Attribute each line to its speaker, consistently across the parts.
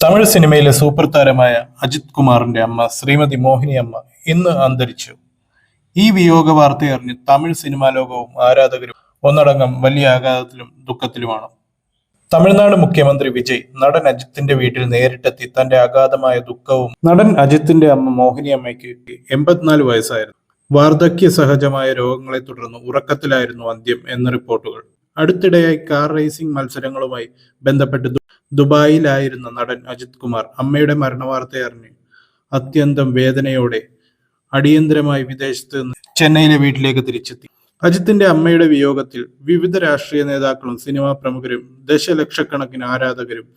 Speaker 1: തമിഴ് സിനിമയിലെ സൂപ്പർ താരമായ അജിത് കുമാറിന്റെ അമ്മ ശ്രീമതി മോഹിനി അമ്മ ഇന്ന് അന്തരിച്ചു. ഈ വിയോഗ വാർത്തയറിഞ്ഞ് തമിഴ് സിനിമാ ലോകവും ആരാധകരും ഒന്നടങ്കം വലിയ ആഘാതത്തിലും ദുഃഖത്തിലുമാണ്. തമിഴ്നാട് മുഖ്യമന്ത്രി വിജയ് നടൻ അജിത്തിന്റെ വീട്ടിൽ നേരിട്ടെത്തി തന്റെ അഗാധമായ ദുഃഖവും നടൻ അജിത്തിന്റെ അമ്മ മോഹിനി അമ്മയ്ക്ക് 84 വയസ്സായിരുന്നു. വാർദ്ധക്യ സഹജമായ രോഗങ്ങളെ തുടർന്ന് ഉറക്കത്തിലായിരുന്നു അന്ത്യം എന്ന റിപ്പോർട്ടുകൾ. അടുത്തിടെയായി കാർ റേസിംഗ് മത്സരങ്ങളുമായി ബന്ധപ്പെട്ട് ദുബായിലായിരുന്ന നടൻ അജിത് കുമാർ അമ്മയുടെ മരണവാർത്തയറിഞ്ഞ് അത്യന്തം വേദനയോടെ അടിയന്തരമായി വിദേശത്ത് നിന്ന് ചെന്നൈയിലെ വീട്ടിലേക്ക് തിരിച്ചെത്തി. അജിത്തിന്റെ അമ്മയുടെ വിയോഗത്തിൽ വിവിധ രാഷ്ട്രീയ നേതാക്കളും സിനിമാ പ്രമുഖരും ദശലക്ഷക്കണക്കിന് ആരാധകരും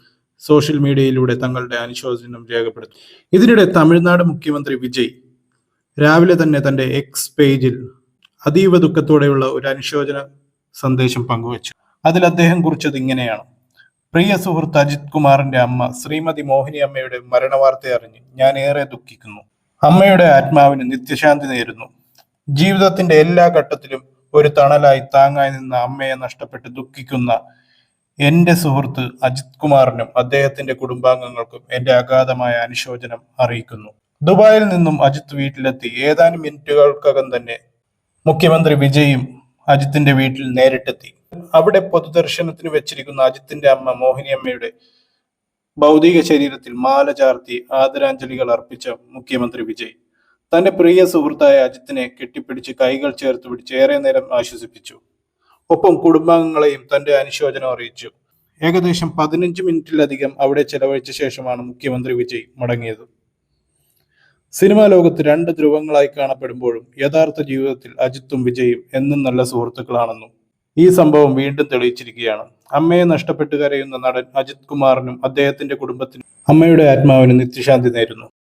Speaker 1: സോഷ്യൽ മീഡിയയിലൂടെ തങ്ങളുടെ അനുശോചനം രേഖപ്പെടുത്തി. ഇതിനിടെ തമിഴ്നാട് മുഖ്യമന്ത്രി വിജയ് രാവിലെ തന്നെ തന്റെ എക്സ് പേജിൽ അതീവ ദുഃഖത്തോടെയുള്ള ഒരു അനുശോചന സന്ദേശം പങ്കുവച്ചു. അതിൽ അദ്ദേഹം കുറിച്ചത് ഇങ്ങനെയാണ്: പ്രിയ സുഹൃത്ത് അജിത് കുമാറിന്റെ അമ്മ ശ്രീമതി മോഹിനി അമ്മയുടെ മരണവാർത്തയറിഞ്ഞ് ഞാൻ ഏറെ ദുഃഖിക്കുന്നു. അമ്മയുടെ ആത്മാവിന് നിത്യശാന്തി നേരുന്നു. ജീവിതത്തിന്റെ എല്ലാ ഘട്ടത്തിലും ഒരു തണലായി താങ്ങായി നിന്ന അമ്മയെ നഷ്ടപ്പെട്ട് ദുഃഖിക്കുന്ന എന്റെ സുഹൃത്ത് അജിത് കുമാറിനും അദ്ദേഹത്തിന്റെ കുടുംബാംഗങ്ങൾക്കും എന്റെ അഗാധമായ അനുശോചനം അറിയിക്കുന്നു. ദുബായിൽ നിന്നും അജിത് വീട്ടിലെത്തി ഏതാനും മിനിറ്റുകൾക്കകം തന്നെ മുഖ്യമന്ത്രി വിജയും അജിത്തിന്റെ വീട്ടിൽ നേരിട്ടെത്തി. അവിടെ പൊതുദർശനത്തിന് വെച്ചിരിക്കുന്ന അജിത്തിന്റെ അമ്മ മോഹിനി അമ്മയുടെ ഭൗതിക ശരീരത്തിൽ മാല ചാർത്തി ആദരാഞ്ജലികൾ അർപ്പിച്ച മുഖ്യമന്ത്രി വിജയ് തന്റെ പ്രിയ സുഹൃത്തായ അജിത്തിനെ കെട്ടിപ്പിടിച്ച് കൈകൾ ചേർത്ത് പിടിച്ച് ഏറെ നേരം ആശ്വസിപ്പിച്ചു. ഒപ്പം കുടുംബാംഗങ്ങളെയും തന്റെ അനുശോചനം അറിയിച്ചു. ഏകദേശം 15 മിനിറ്റിലധികം അവിടെ ചെലവഴിച്ച ശേഷമാണ് മുഖ്യമന്ത്രി വിജയ് മടങ്ങിയത്. സിനിമാ ലോകത്ത് രണ്ട് ധ്രുവങ്ങളായി കാണപ്പെടുമ്പോഴും യഥാർത്ഥ ജീവിതത്തിൽ അജിത്തും വിജയും എന്നും നല്ല സുഹൃത്തുക്കളാണെന്നും ഈ സംഭവം വീണ്ടും തെളിയിച്ചിരിക്കുകയാണ്. അമ്മയെ നഷ്ടപ്പെട്ട് കരയുന്ന നടൻ അജിത് കുമാറിനും അദ്ദേഹത്തിന്റെ കുടുംബത്തിനും അമ്മയുടെ ആത്മാവിന് നിത്യശാന്തി നേരുന്നു.